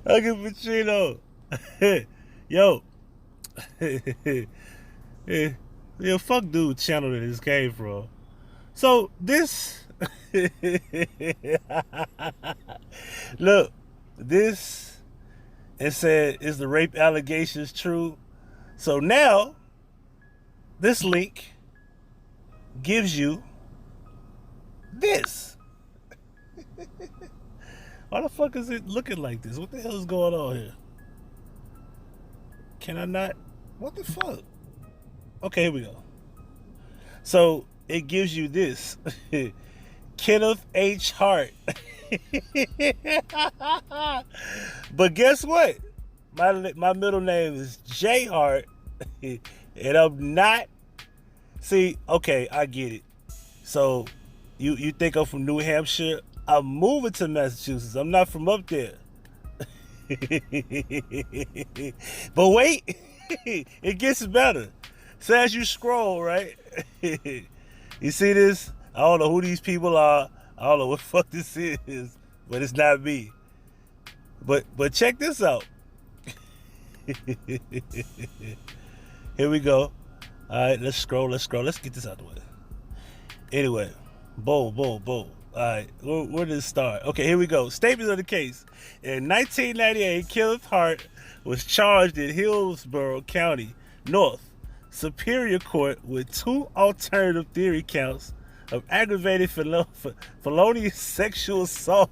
Huggie Pacino. Yo. Yeah, fuck dude channel that this came from. So this look, this it said is the rape allegations true? So now this link gives you this. Why the fuck is it looking like this? What the hell is going on here? Can I not? What the fuck? Okay, here we go. So it gives you this. Kenneth H. Hart. But guess what? My middle name is J. Hart. And I'm not. See, okay, I get it. So you think I'm from New Hampshire? I'm moving to Massachusetts. I'm not from up there. But wait, it gets better. So as you scroll, right? You see this? I don't know who these people are. I don't know what the fuck this is, but it's not me. But check this out. Here we go. All right, let's scroll. Let's get this out the way. Anyway, boom. All right, where did it start? Okay, here we go. Statements of the case. In 1998, Kenneth Hart was charged in Hillsborough County, North Superior Court with 2 alternative theory counts of aggravated felonious sexual assault.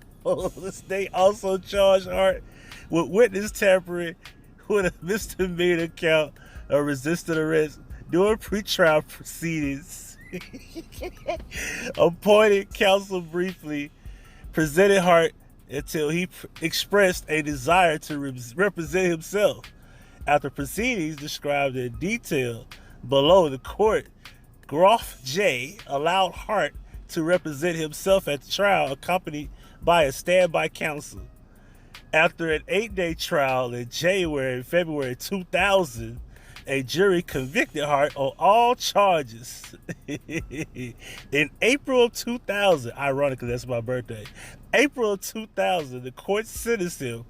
They also charged Hart with witness tampering with a misdemeanor count of resisting arrest during pretrial proceedings. Appointed counsel briefly presented Hart until he expressed a desire to represent himself. After proceedings described in detail below, the court, Groff J. allowed Hart to represent himself at the trial, accompanied by a standby counsel. After an 8-day trial in January and February 2000, a jury convicted Hart on all charges. In April of 2000, ironically, that's my birthday, April of 2000, the court sentenced him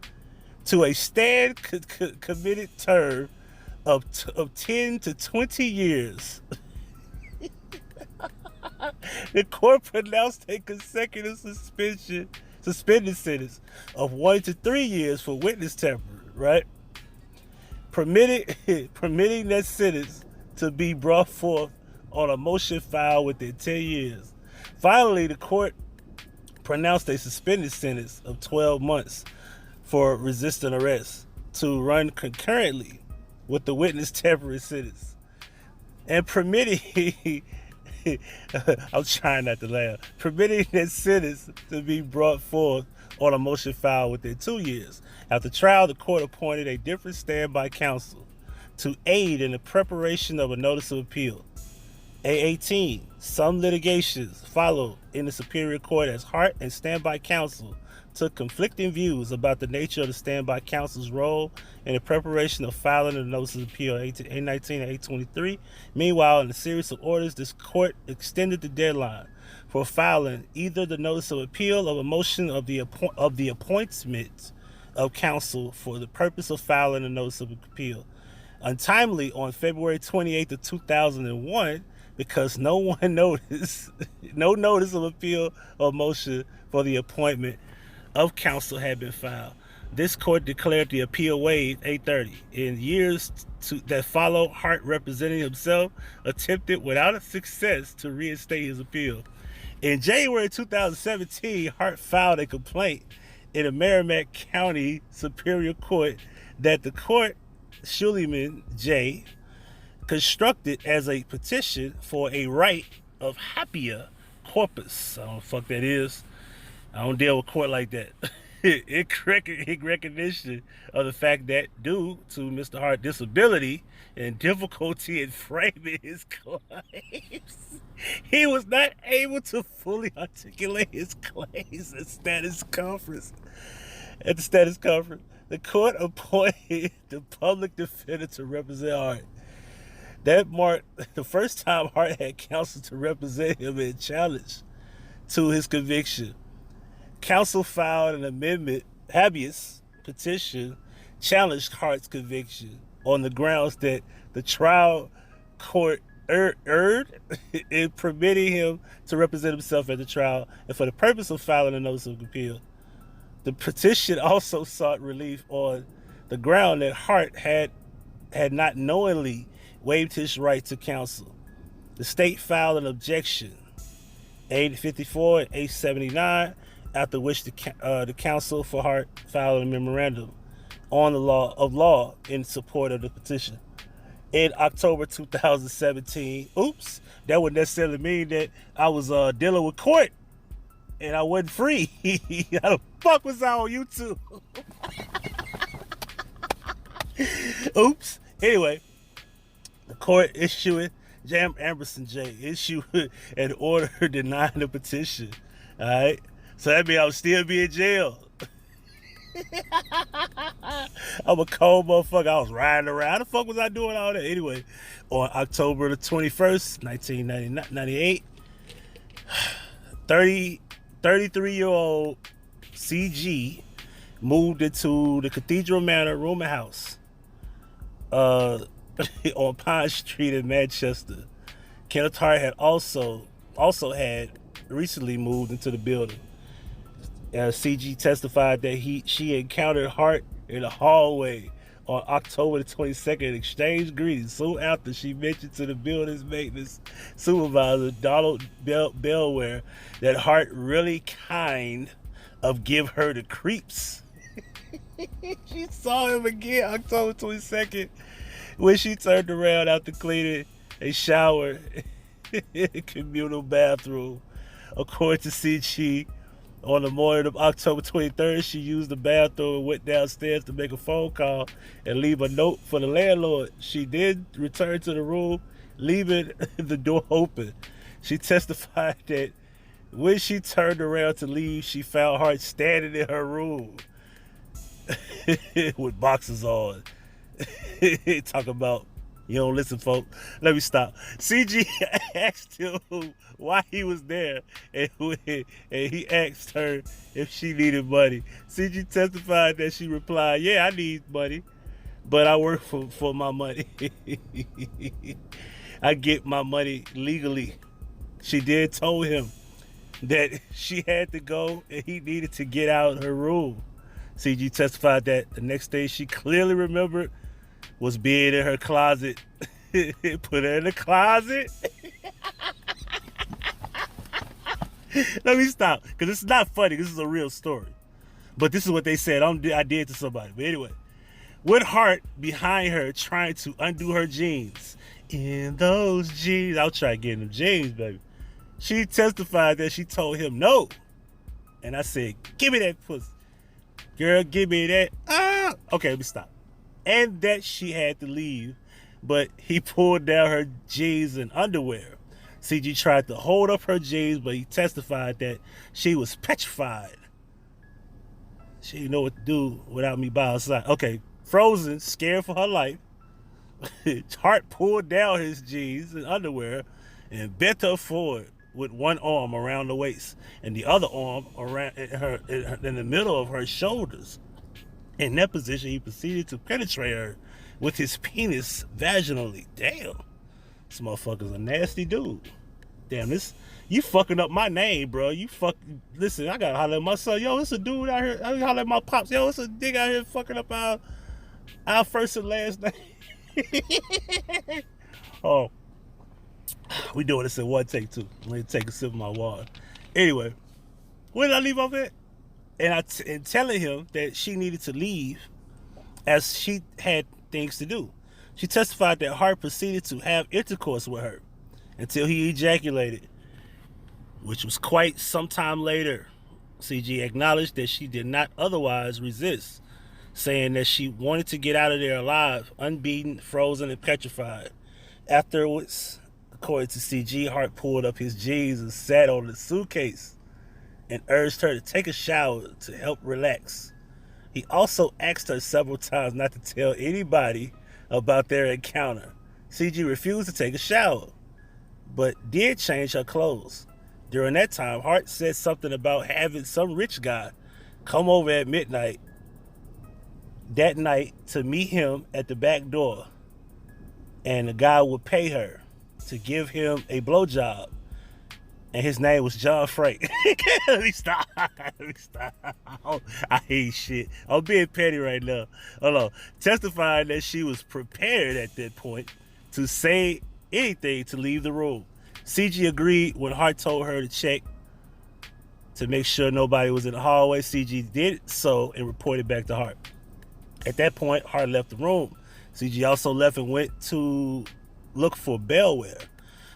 to a committed term of 10 to 20 years. The court pronounced a consecutive suspended sentence of 1 to 3 years for witness tampering, right? Permitting that sentence to be brought forth on a motion filed within 10 years. Finally, the court pronounced a suspended sentence of 12 months for resisting arrest to run concurrently with the witness tampering sentence, and permitting I'm trying not to laugh. Permitting that sentence to be brought forth on a motion filed within 2 years. After trial, the court appointed a different standby counsel to aid in the preparation of a notice of appeal. A18. Some litigations followed in the Superior Court as Hart and standby counsel took conflicting views about the nature of the standby counsel's role in the preparation of filing of the notice of appeal A19 and A23. Meanwhile, in a series of orders, this court extended the deadline for filing either the notice of appeal or a motion of the appointment of counsel for the purpose of filing a notice of appeal untimely on February 28th of 2001 because no one noticed, no notice of appeal or motion for the appointment of counsel had been filed. This court declared the appeal waived 8:30. In years that followed, Hart, representing himself, attempted without success to reinstate his appeal. In January 2017, Hart filed a complaint in the Merrimack County Superior Court that the court, Schuleman J., constructed as a petition for a right of habeas corpus. I don't know what the fuck that is. I don't deal with court like that. In recognition of the fact that due to Mr. Hart's disability and difficulty in framing his claims, he was not able to fully articulate his claims at the status conference. The court appointed the public defender to represent Hart. That marked the first time Hart had counsel to represent him in challenge to his conviction. Counsel filed an amendment, habeas petition challenged Hart's conviction on the grounds that the trial court erred in permitting him to represent himself at the trial and for the purpose of filing a notice of appeal. The petition also sought relief on the ground that Hart had not knowingly waived his right to counsel. The state filed an objection, A54 and A79, after which the counsel for Hart filed a memorandum on the law in support of the petition. In October 2017, that wouldn't necessarily mean that I was dealing with court and I wasn't free. How the fuck was I on YouTube? Anyway, the court issued an order denying the petition. All right, so that means I'll still be in jail. I'm a cold motherfucker. I was riding around. How the fuck was I doing all that? Anyway, on October the 21st, 1998, 33-year-old CG moved into the Cathedral Manor rooming house on Pine Street in Manchester. Kenneth Hart had also had recently moved into the building. CG testified that she encountered Hart in the hallway on October the 22nd and exchanged greetings soon after she mentioned to the building's maintenance supervisor, Donald Bellware, that Hart really kind of give her the creeps. She saw him again October 22nd when she turned around after cleaning a shower in a communal bathroom. According to CG, on the morning of October 23rd, she used the bathroom and went downstairs to make a phone call and leave a note for the landlord. She then returned to the room, leaving the door open. She testified that when she turned around to leave, she found Hart standing in her room with boxers on. Talk about, you don't listen, folks. Let me stop. CG asked him why he was there, and he asked her if she needed money. CG testified that she replied, "Yeah, I need money, but I work for my money. I get my money legally." She did told him that she had to go and he needed to get out of her room. CG testified that the next day she clearly remembered was being in her closet. Put her in the closet. Let me stop, because this is not funny. This is a real story. But this is what they said I did to somebody. But anyway, with Hart behind her trying to undo her jeans. In those jeans. I'll try getting them jeans, baby. She testified that she told him no. And I said, "Give me that pussy. Girl, give me that." Okay, let me stop. And that she had to leave, but he pulled down her jeans and underwear. CG tried to hold up her jeans, but he testified that she was petrified. She didn't know what to do without me by her side. Okay, frozen, scared for her life. Hart pulled down his jeans and underwear and bent her forward with one arm around the waist and the other arm around in the middle of her shoulders. In that position, he proceeded to penetrate her with his penis vaginally. Damn, this motherfucker's a nasty dude. Damn, you fucking up my name, bro. Listen, I gotta holler at my son. Yo, it's a dude out here. I holler at my pops. Yo, it's a nigga out here fucking up our first and last name. Oh, we doing this in one take too. Let me take a sip of my water. Anyway, where did I leave off at? And telling him that she needed to leave as she had things to do. She testified that Hart proceeded to have intercourse with her until he ejaculated, which was quite some time later. CG acknowledged that she did not otherwise resist, saying that she wanted to get out of there alive, unbeaten, frozen, and petrified. Afterwards, according to CG, Hart pulled up his jeans and sat on the suitcase and urged her to take a shower to help relax. He also asked her several times not to tell anybody about their encounter. CG refused to take a shower, but did change her clothes. During that time, Hart said something about having some rich guy come over at midnight that night to meet him at the back door, and the guy would pay her to give him a blowjob, and his name was John Frank. Let me stop. I hate shit. I'm being petty right now. Hold on. Testifying that she was prepared at that point to say anything to leave the room. CG agreed when Hart told her to check to make sure nobody was in the hallway. CG did so and reported back to Hart. At that point, Hart left the room. CG also left and went to look for Bellware.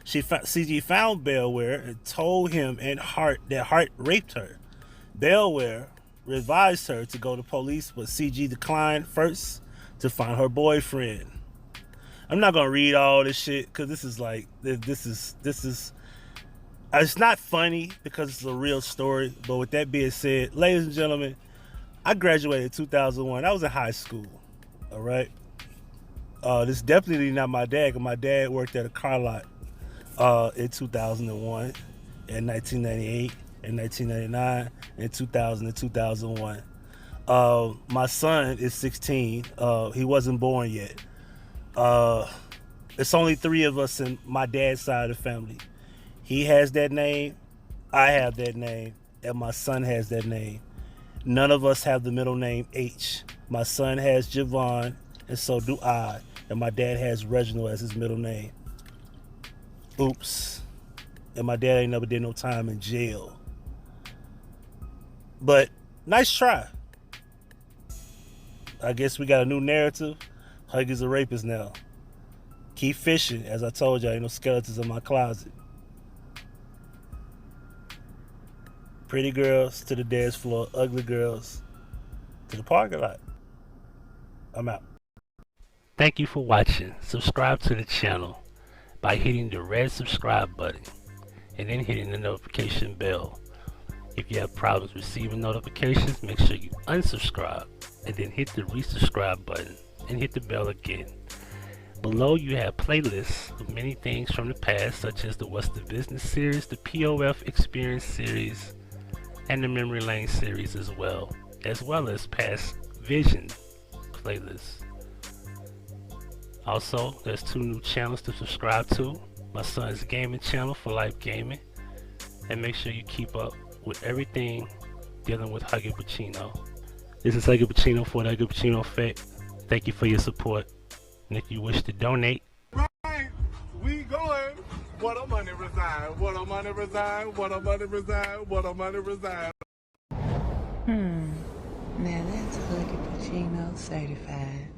CG found Bellware and told him and Hart that Hart raped her. Bellware advised her to go to police, but CG declined first to find her boyfriend. I'm not gonna read all this shit because this is it's not funny because it's a real story. But with that being said, ladies and gentlemen, I graduated in 2001. I was in high school. All right. This is definitely not my dad, because my dad worked at a car lot in 2001, in 1998, in 1999, in 2000 and 2001. My son is 16. He wasn't born yet. It's only 3 of us in my dad's side of the family. He has that name, I have that name, and my son has that name. None of us have the middle name H. My son has Javon, and so do I. And my dad has Reginald as his middle name. Oops. And my dad ain't never did no time in jail. But nice try. I guess we got a new narrative. Huggie's a rapist now. Keep fishing. As I told you, ain't no skeletons in my closet. Pretty girls to the dance floor, ugly girls to the parking lot. I'm out. Thank you for watching. Subscribe to the channel by hitting the red subscribe button and then hitting the notification bell. If you have problems receiving notifications, make sure you unsubscribe and then hit the resubscribe button and hit the bell again. Below you have playlists of many things from the past, such as the What's the Business series, the POF Experience series, and the Memory Lane series as well as past Vision playlists. Also, there's 2 new channels to subscribe to. My son's gaming channel for Life Gaming, and make sure you keep up with everything dealing with Huggie Pacino. This is Huggie Pacino for the Huggie Pacino Effect. Thank you for your support, and if you wish to donate, right, we going. What a money reside, what a money reside, what a money reside, what a money reside. Now that's Huggie Pacino certified.